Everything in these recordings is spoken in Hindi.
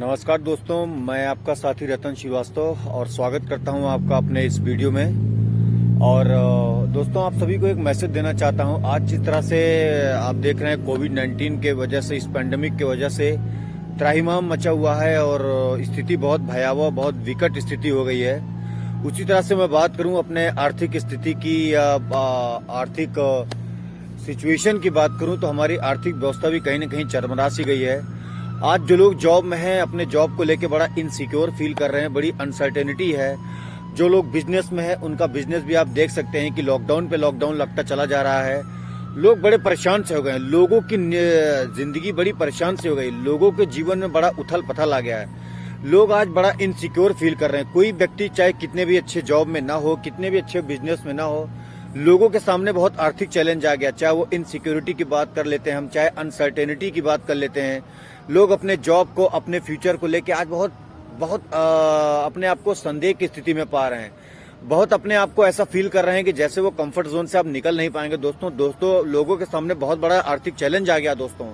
नमस्कार दोस्तों, मैं आपका साथी रतन श्रीवास्तव और स्वागत करता हूं आपका अपने इस वीडियो में। और दोस्तों, आप सभी को एक मैसेज देना चाहता हूं। आज जिस तरह से आप देख रहे हैं कोविड-19 के वजह से, इस पैंडेमिक के वजह से त्राहिमाम मचा हुआ है और स्थिति बहुत भयावह, बहुत विकट स्थिति हो गई है। उसी तरह से मैं बात करूं अपने आर्थिक स्थिति की या आर्थिक सिचुएशन की बात करूं तो हमारी आर्थिक व्यवस्था भी कहीं न कहीं चरमरा सी गई है। आज जो लोग जॉब में हैं, अपने जॉब को लेके बड़ा इनसिक्योर फील कर रहे हैं, बड़ी अनसर्टेनिटी है। जो लोग बिजनेस में है, उनका बिजनेस भी आप देख सकते हैं कि लॉकडाउन पे लॉकडाउन लगता चला जा रहा है। लोग बड़े परेशान से हो गए हैं, लोगों की जिंदगी बड़ी परेशान से हो गई, लोगों के जीवन में बड़ा उथल पथल आ गया है। लोग आज बड़ा इनसिक्योर फील कर रहे हैं। कोई व्यक्ति चाहे कितने भी अच्छे जॉब में ना हो, कितने भी अच्छे बिजनेस में ना हो, लोगों के सामने बहुत आर्थिक चैलेंज आ गया। चाहे वो इनसिक्योरिटी की बात कर लेते हैं हम, चाहे अनसर्टेनिटी की बात कर लेते हैं। लोग अपने जॉब को, अपने फ्यूचर को लेके आज बहुत अपने आप को संदेह की स्थिति में पा रहे हैं। बहुत अपने आप को ऐसा फील कर रहे हैं कि जैसे वो कंफर्ट जोन से अब निकल नहीं पाएंगे। दोस्तों लोगों के सामने बहुत बड़ा आर्थिक चैलेंज आ गया। दोस्तों,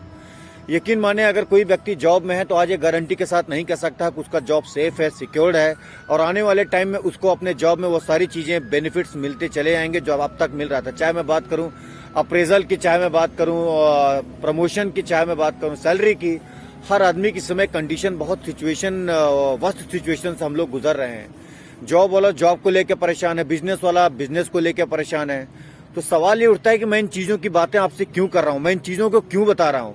यकीन माने, अगर कोई व्यक्ति जॉब में है तो आज ये गारंटी के साथ नहीं कह सकता कि उसका जॉब सेफ है, सिक्योर्ड है और आने वाले टाइम में उसको अपने जॉब में वो सारी चीजें, बेनिफिट्स मिलते चले आएंगे जो अब तक मिल रहा था। चाहे मैं बात करूं अप्रेजल की, चाहे मैं बात करूं प्रमोशन की, चाहे मैं बात करूं सैलरी की। हर आदमी की समय कंडीशन बहुत वर्स्ट सिचुएशन से हम लोग गुजर रहे हैं। जॉब वाला जॉब को लेकर परेशान है, बिजनेस वाला बिजनेस को लेकर परेशान है। तो सवाल ये उठता है कि मैं इन चीजों की बातें आपसे क्यों कर रहा हूं, मैं इन चीजों को क्यों बता रहा हूं।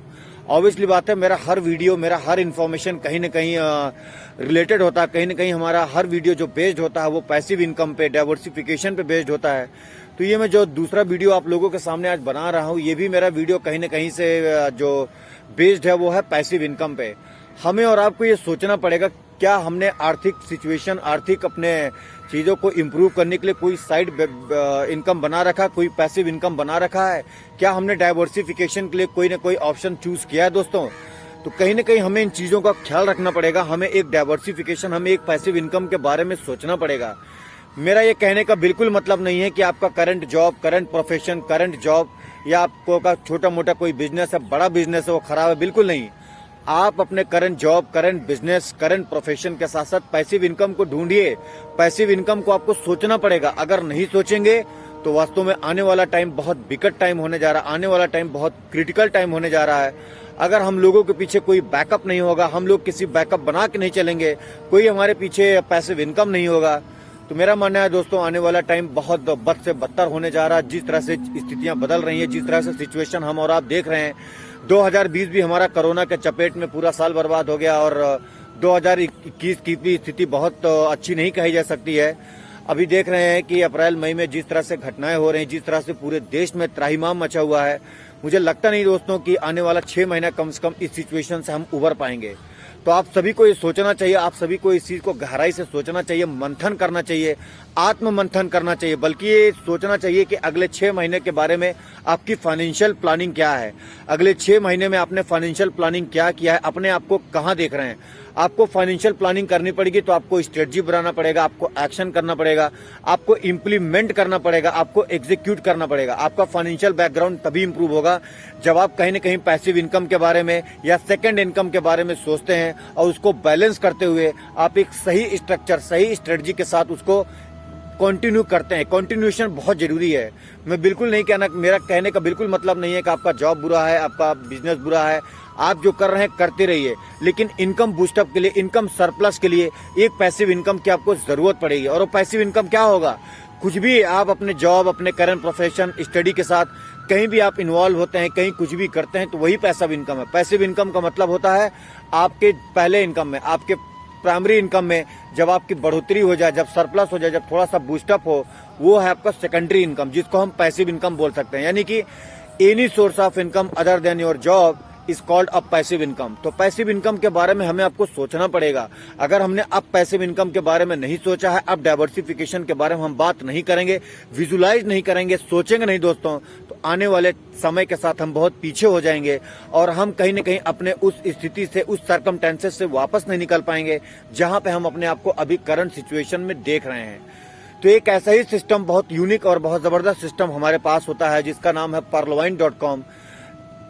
ऑब्वियसली बात है, मेरा हर वीडियो, मेरा हर इन्फॉर्मेशन कहीं न कहीं रिलेटेड होता है। कहीं न कहीं हमारा हर वीडियो जो बेस्ड होता है वो पैसिव इनकम पे, डाइवर्सिफिकेशन पे बेस्ड होता है। तो ये मैं जो दूसरा वीडियो आप लोगों के सामने आज बना रहा हूँ, ये भी मेरा वीडियो कहीं न कहीं से जो बेस्ड है वो है पैसिव इनकम पे। हमें और आपको ये सोचना पड़ेगा, क्या हमने आर्थिक सिचुएशन, आर्थिक अपने चीजों को इम्प्रूव करने के लिए कोई साइड इनकम बना रखा, कोई पैसिव इनकम बना रखा है? क्या हमने डाइवर्सिफिकेशन के लिए कोई ना कोई ऑप्शन चूज किया है? दोस्तों, तो कहीं ना कहीं हमें इन चीजों का ख्याल रखना पड़ेगा। हमें एक डाइवर्सिफिकेशन, हमें एक पैसिव इनकम के बारे में सोचना पड़ेगा। मेरा ये कहने का बिल्कुल मतलब नहीं है कि आपका current job, current profession, current job या आपको का छोटा मोटा कोई बिजनेस है, बड़ा बिजनेस है, वो खराब है, बिल्कुल नहीं। आप अपने current job, current business, current profession के साथ साथ पैसिव इनकम को ढूंढिए। पैसिव इनकम को आपको सोचना पड़ेगा। अगर नहीं सोचेंगे तो वास्तव में आने वाला टाइम बहुत विकट टाइम होने जा रहा है, आने वाला टाइम बहुत क्रिटिकल टाइम होने जा रहा है। अगर हम लोगों के पीछे कोई बैकअप नहीं होगा, हम लोग किसी बैकअप बना के नहीं चलेंगे, कोई हमारे पीछे पैसिव इनकम नहीं होगा, तो मेरा मानना है दोस्तों, आने वाला टाइम बहुत बद से बदतर होने जा रहा है। जिस तरह से स्थितियां बदल रही हैं, जिस तरह से सिचुएशन हम और आप देख रहे हैं, 2020 भी हमारा कोरोना के चपेट में पूरा साल बर्बाद हो गया और 2021 की भी स्थिति बहुत अच्छी नहीं कही जा सकती है। अभी देख रहे हैं कि अप्रैल मई में जिस तरह से घटनाएं हो रही हैं, जिस तरह से पूरे देश में त्राहिमाम मचा हुआ है, मुझे लगता नहीं दोस्तों कि आने वाला 6 महीना कम से कम इस सिचुएशन से हम उबर पाएंगे। तो आप सभी को ये सोचना चाहिए, आप सभी को इस चीज को गहराई से सोचना चाहिए, मंथन करना चाहिए, आत्म मंथन करना चाहिए। बल्कि ये सोचना चाहिए कि अगले 6 महीने के बारे में आपकी फाइनेंशियल प्लानिंग क्या है, अगले 6 महीने में आपने फाइनेंशियल प्लानिंग क्या किया है, अपने आप को कहाँ देख रहे हैं। आपको फाइनेंशियल प्लानिंग करनी पड़ेगी तो आपको स्ट्रेटजी बनाना पड़ेगा, आपको एक्शन करना पड़ेगा, आपको इम्प्लीमेंट करना पड़ेगा, आपको एग्जीक्यूट करना पड़ेगा। आपका फाइनेंशियल बैकग्राउंड तभी इंप्रूव होगा जब आप कहीं न कहीं पैसिव इनकम के बारे में या सेकंड इनकम के बारे में सोचते हैं और उसको बैलेंस करते हुए आप एक सही स्ट्रक्चर, सही स्ट्रेटजी के साथ उसको कंटिन्यू करते हैं। कंटिन्यूएशन बहुत जरूरी है। मैं बिल्कुल नहीं कहना, मेरा कहने का बिल्कुल मतलब नहीं है कि आपका जॉब बुरा है, आपका बिजनेस बुरा है। आप जो कर रहे हैं करते रहिए, लेकिन इनकम बूस्टअप के लिए, इनकम सरप्लस के लिए एक पैसिव इनकम की आपको जरूरत पड़ेगी। और वो पैसिव इनकम क्या होगा? कुछ भी आप अपने जॉब, अपने करंट प्रोफेशन, स्टडी के साथ कहीं भी आप इन्वॉल्व होते हैं, कहीं कुछ भी करते हैं, तो वही पैसिव इनकम है। पैसिव इनकम का मतलब होता है आपके पहले इनकम में, आपके प्राइमरी इनकम में जब आपकी बढ़ोतरी हो जाए, जब सरप्लस हो जाए, जब थोड़ा सा बूस्टअप हो, वो है आपका सेकेंडरी इनकम, जिसको हम पैसिव इनकम बोल सकते हैं। यानी कि any source of income other than your job is called a passive income. तो पैसिव इनकम के बारे में हमें आपको सोचना पड़ेगा। अगर हमने अब पैसिव इनकम के बारे में नहीं सोचा है, अब डाइवर्सिफिकेशन के बारे में हम बात नहीं करेंगे, विजुलाइज नहीं करेंगे, सोचेंगे नहीं दोस्तों, तो आने वाले समय के साथ हम बहुत पीछे हो जाएंगे और हम कहीं न कहीं अपने उस स्थिति से, उस सर्कमस्टेंसेस से वापस नहीं निकल पाएंगे जहां पे हम अपने आप को अभी करंट सिचुएशन में देख रहे हैं। तो एक ऐसा ही सिस्टम, बहुत यूनिक और बहुत जबरदस्त सिस्टम हमारे पास होता है जिसका नाम है Purloin.com।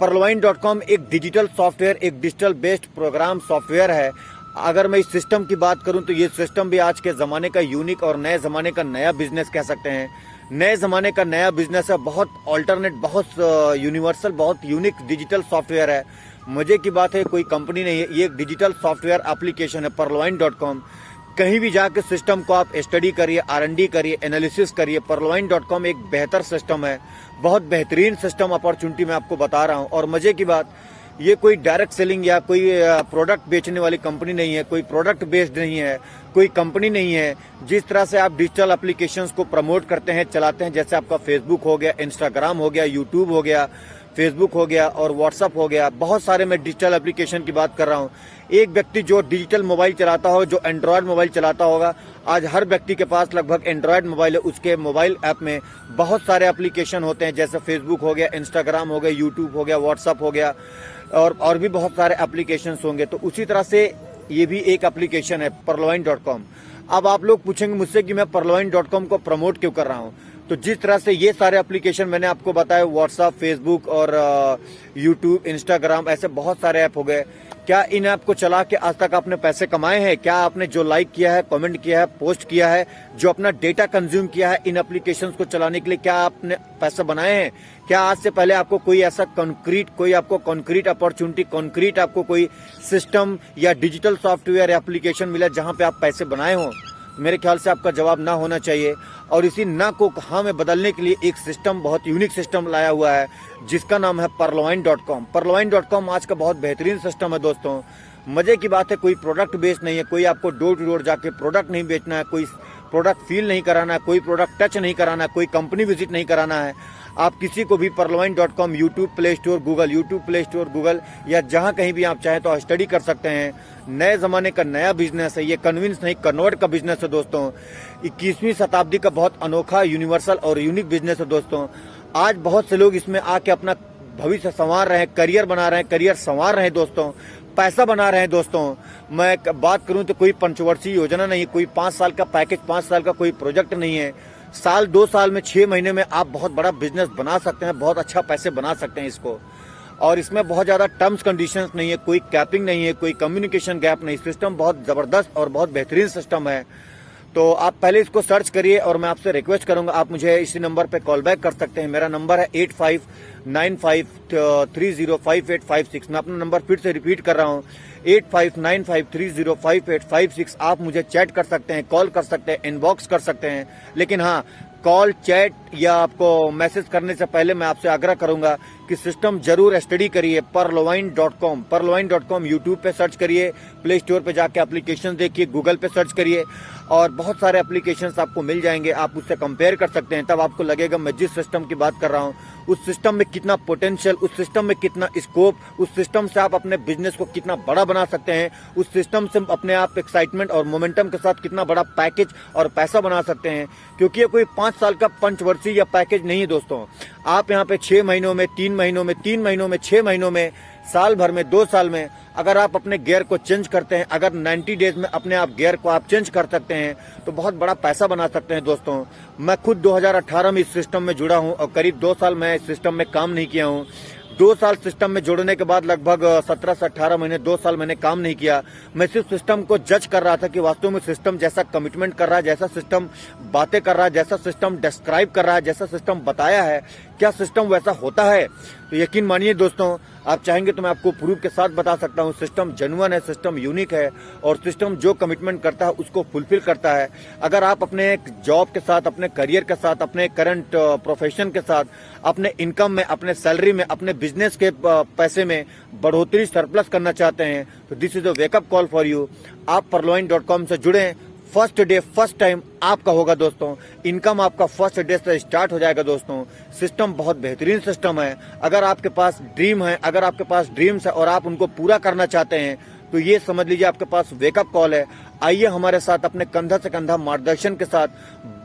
Purloin.com एक डिजिटल सॉफ्टवेयर, एक डिजिटल बेस्ड प्रोग्राम सॉफ्टवेयर है। अगर मैं इस सिस्टम की बात करूं तो ये सिस्टम भी आज के ज़माने का यूनिक और नए ज़माने का नया बिजनेस कह सकते हैं। नए ज़माने का नया बिजनेस है, बहुत ऑल्टरनेट, बहुत यूनिवर्सल, बहुत यूनिक डिजिटल सॉफ्टवेयर है। मजे की बात है, कोई कंपनी नहीं है, ये एक डिजिटल सॉफ्टवेयर एप्लीकेशन है Purloin.com। कहीं भी जाकर सिस्टम को आप स्टडी करिए, R&D करिए, एनालिसिस करिए। Purloin.com एक बेहतर सिस्टम है, बहुत बेहतरीन सिस्टम अपॉर्चुनिटी मैं आपको बता रहा हूँ। और मजे की बात, ये कोई डायरेक्ट सेलिंग या कोई प्रोडक्ट बेचने वाली कंपनी नहीं है, कोई प्रोडक्ट बेस्ड नहीं है, कोई कंपनी नहीं है। जिस तरह से आप डिजिटल एप्लीकेशंस को प्रमोट करते हैं, चलाते हैं, जैसे आपका फेसबुक हो गया, इंस्टाग्राम हो गया, यूट्यूब हो गया, फेसबुक हो गया और व्हाट्सअप हो गया, बहुत सारे मैं डिजिटल एप्लीकेशन की बात कर रहा हूँ। एक व्यक्ति जो डिजिटल मोबाइल चलाता हो, जो एंड्रॉयड मोबाइल चलाता होगा, आज हर व्यक्ति के पास लगभग एंड्रॉयड मोबाइल है। उसके मोबाइल ऐप में बहुत सारे एप्लीकेशन होते हैं, जैसे फेसबुक हो गया, इंस्टाग्राम हो गया, यूट्यूब हो गया, व्हाट्सअप हो गया और भी बहुत सारे एप्लीकेशन होंगे। तो उसी तरह से ये भी एक एप्लीकेशन है Purloin.com। अब आप लोग पूछेंगे मुझसे कि मैं Purloin.com को प्रमोट क्यों कर रहा हूँ। तो जिस तरह से ये सारे एप्लीकेशन मैंने आपको बताया, व्हाट्सएप, फेसबुक और यूट्यूब, इंस्टाग्राम, ऐसे बहुत सारे ऐप हो गए। क्या इन ऐप को चला के आज तक आपने पैसे कमाए हैं? क्या आपने जो लाइक किया है, कमेंट किया है, पोस्ट किया है, जो अपना डेटा कंज्यूम किया है इन एप्लीकेशंस को चलाने के लिए, क्या आपने पैसे बनाए हैं? क्या आज से पहले आपको कोई ऐसा कॉन्क्रीट अपॉर्चुनिटी, कॉन्क्रीट आपको कोई सिस्टम या डिजिटल सॉफ्टवेयर एप्लीकेशन मिला जहां पे आप पैसे बनाए हों? मेरे ख्याल से आपका जवाब ना होना चाहिए। और इसी ना को हाँ में बदलने के लिए एक सिस्टम, बहुत यूनिक सिस्टम लाया हुआ है, जिसका नाम है Purloin.com। Purloin.com आज का बहुत बेहतरीन सिस्टम है दोस्तों। मजे की बात है, कोई प्रोडक्ट बेस्ड नहीं है, कोई आपको डोर टू डोर जाके प्रोडक्ट नहीं बेचना है, कोई प्रोडक्ट फील नहीं कराना है, कोई प्रोडक्ट टच नहीं कराना है, कोई कंपनी विजिट नहीं कराना है। आप किसी को भी Purloin.com YouTube play store Google या जहां कहीं भी आप चाहें तो स्टडी कर सकते हैं। नए जमाने का नया बिजनेस है ये, कन्विंस नहीं कन्वर्ट का बिजनेस है दोस्तों। 21वीं शताब्दी का बहुत अनोखा, यूनिवर्सल और यूनिक बिजनेस है दोस्तों। आज बहुत से लोग इसमें आके अपना भविष्य संवार रहे हैं, करियर बना रहे हैं, करियर संवार रहे हैं दोस्तों, पैसा बना रहे हैं दोस्तों। मैं बात करूं तो कोई पंचवर्षीय योजना नहीं, कोई 5 साल का पैकेज, 5 साल का कोई प्रोजेक्ट नहीं है। साल, 2 साल में, 6 महीने में आप बहुत बड़ा बिजनेस बना सकते हैं, बहुत अच्छा पैसे बना सकते हैं इसको। और इसमें बहुत ज्यादा टर्म्स कंडीशंस नहीं है, कोई कैपिंग नहीं है, कोई कम्युनिकेशन गैप नहीं। सिस्टम बहुत जबरदस्त और बहुत बेहतरीन सिस्टम है। तो आप पहले इसको सर्च करिए और मैं आपसे रिक्वेस्ट करूंगा, आप मुझे इसी नंबर पे कॉल बैक कर सकते हैं। मेरा नंबर है 8595305856। मैं अपना नंबर फिर से रिपीट कर रहा हूं, 8595305856। आप मुझे चैट कर सकते हैं, कॉल कर सकते हैं, इनबॉक्स कर सकते हैं। लेकिन हाँ, कॉल, चैट या आपको मैसेज करने से पहले मैं आपसे आग्रह करूंगा कि सिस्टम जरूर स्टडी करिए। Purloin.com यूट्यूब पे सर्च करिए, प्ले स्टोर पे जाके एप्लीकेशन देखिए, गूगल पे सर्च करिए और बहुत सारे एप्लीकेशंस आपको मिल जाएंगे। आप उससे कंपेयर कर सकते हैं, तब आपको लगेगा मैं जिस सिस्टम की बात कर रहा हूँ उस सिस्टम में कितना पोटेंशियल, उस सिस्टम में कितना स्कोप, उस सिस्टम से आप अपने बिजनेस को कितना बड़ा बना सकते हैं, उस सिस्टम से अपने आप एक्साइटमेंट और मोमेंटम के साथ कितना बड़ा पैकेज और पैसा बना सकते हैं। क्योंकि ये कोई 5 साल का पंचवर्षीय या पैकेज नहीं है दोस्तों। आप यहाँ पे 6 महीनों में, 3 महीनों में, 3 महीनों में, 6 महीनों में, साल भर में, 2 साल में अगर आप अपने गियर को चेंज करते हैं, अगर 90 डेज में अपने आप गियर को आप चेंज कर सकते हैं तो बहुत बड़ा पैसा बना सकते हैं दोस्तों। मैं खुद 2018 में इस सिस्टम में जुड़ा हूं और करीब 2 साल मैं इस सिस्टम में काम नहीं किया हूं। 2 साल सिस्टम में जुड़ने के बाद लगभग 17 से 18 महीने, 2 साल मैंने काम नहीं किया। मैं सिर्फ सिस्टम को जज कर रहा था कि वास्तव में सिस्टम जैसा कमिटमेंट कर रहा है, जैसा सिस्टम बातें कर रहा है, जैसा सिस्टम डिस्क्राइब कर रहा है, जैसा सिस्टम बताया है, क्या सिस्टम वैसा होता है। तो यकीन मानिए दोस्तों, आप चाहेंगे तो मैं आपको प्रूफ के साथ बता सकता हूं, सिस्टम जेन्युइन है, सिस्टम यूनिक है और सिस्टम जो कमिटमेंट करता है उसको फुलफिल करता है। अगर आप अपने जॉब के साथ, अपने करियर के साथ, अपने करंट प्रोफेशन के साथ, अपने इनकम में, अपने सैलरी में, अपने बिजनेस के पैसे में बढ़ोतरी, सरप्लस करना चाहते हैं तो this is a wake up call for you. आप Purloin.com से जुड़े, फर्स्ट डे, फर्स्ट टाइम आपका होगा दोस्तों। इनकम आपका फर्स्ट डे से स्टार्ट हो जाएगा दोस्तों। सिस्टम बहुत बेहतरीन सिस्टम है। अगर आपके पास ड्रीम है, अगर आपके पास ड्रीम्स है और आप उनको पूरा करना चाहते हैं तो ये समझ लीजिए आपके पास वेकअप कॉल है। आइए हमारे साथ अपने कंधा से कंधा मार्गदर्शन के साथ,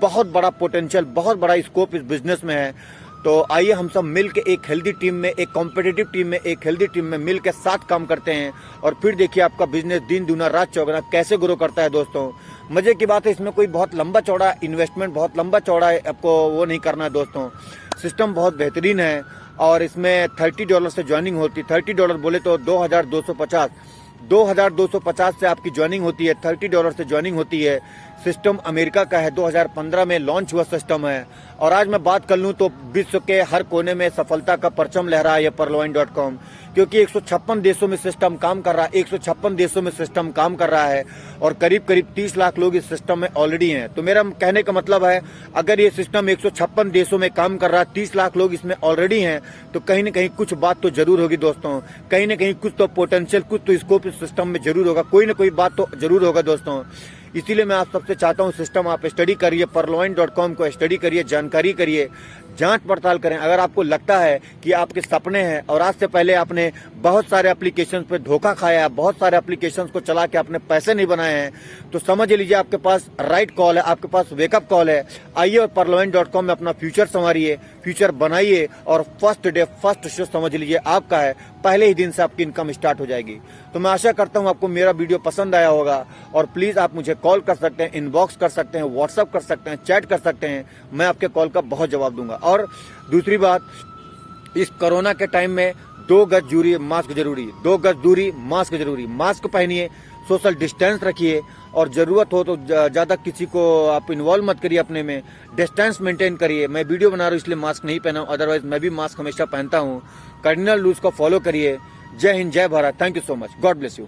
बहुत बड़ा पोटेंशियल, बहुत बड़ा स्कोप इस बिजनेस में है। तो आइए हम सब मिल के एक हेल्दी टीम में, एक कॉम्पिटिटिव टीम में, एक हेल्दी टीम में मिल के साथ काम करते हैं और फिर देखिए आपका बिजनेस दिन दूना रात चौगुना कैसे ग्रो करता है दोस्तों। मजे की बात है, इसमें कोई बहुत लंबा चौड़ा इन्वेस्टमेंट, बहुत लंबा चौड़ा आपको वो नहीं करना है दोस्तों। सिस्टम बहुत बेहतरीन है और इसमें $30 से ज्वाइनिंग होती है। $30 बोले तो 2250, $2,250 से आपकी ज्वाइनिंग होती है, $30 से ज्वाइनिंग होती है। सिस्टम अमेरिका का है, 2015 में लॉन्च हुआ सिस्टम है। और आज मैं बात कर लूं तो विश्व के हर कोने में सफलता का परचम लहरा है pearlwine.com, क्योंकि 156 देशों में सिस्टम काम कर रहा है। 156 देशों में सिस्टम काम कर रहा है और करीब करीब 30 लाख लोग इस सिस्टम में ऑलरेडी हैं। तो मेरा कहने का मतलब है, अगर ये सिस्टम 156 देशों में काम कर रहा है, 30 लाख लोग इसमें ऑलरेडी हैं, तो कहीं न कहीं कुछ बात तो जरूर होगी दोस्तों। कहीं न कहीं कुछ तो पोटेंशियल, कुछ तो स्कोप इस सिस्टम में जरूर होगा, कोई न कोई बात तो जरूर होगा दोस्तों। इसीलिए मैं आप सबसे चाहता हूं, सिस्टम आप स्टडी करिए, pearlwine.com को स्टडी करिए, जानकारी करिए, जांच पड़ताल करें। अगर आपको लगता है कि आपके सपने हैं और आज से पहले आपने बहुत सारे एप्लीकेशन पे धोखा खाया है, बहुत सारे एप्लीकेशन को चला के आपने पैसे नहीं बनाए हैं, तो समझ लीजिए आपके पास राइट कॉल है, आपके पास वेकअप कॉल है। आइए और pearlwine.com में अपना फ्यूचर संवारिए, फ्यूचर बनाइए और फर्स्ट डे फर्स्ट शो समझ लीजिए आपका है। पहले ही दिन से आपकी इनकम स्टार्ट हो जाएगी। तो मैं आशा करता हूं आपको मेरा वीडियो पसंद आया होगा और प्लीज आप मुझे कॉल कर सकते हैं, इनबॉक्स कर सकते हैं, व्हाट्सअप कर सकते हैं, चैट कर सकते हैं। मैं आपके कॉल का बहुत जवाब दूंगा। और दूसरी बात, इस कोरोना के टाइम में 2 गज दूरी मास्क जरूरी, 2 गज दूरी मास्क जरूरी। मास्क पहनिए, सोशल डिस्टेंस रखिए और जरूरत हो तो ज्यादा किसी को आप इन्वॉल्व मत करिए अपने में, डिस्टेंस मेंटेन करिए। मैं वीडियो बना रहा हूँ इसलिए मास्क नहीं पहना हूं, अदरवाइज मैं भी मास्क हमेशा पहनता हूँ। कार्डिनल रूल्स को फॉलो करिए। जय हिंद, जय Bharat. Thank you so much. God bless you.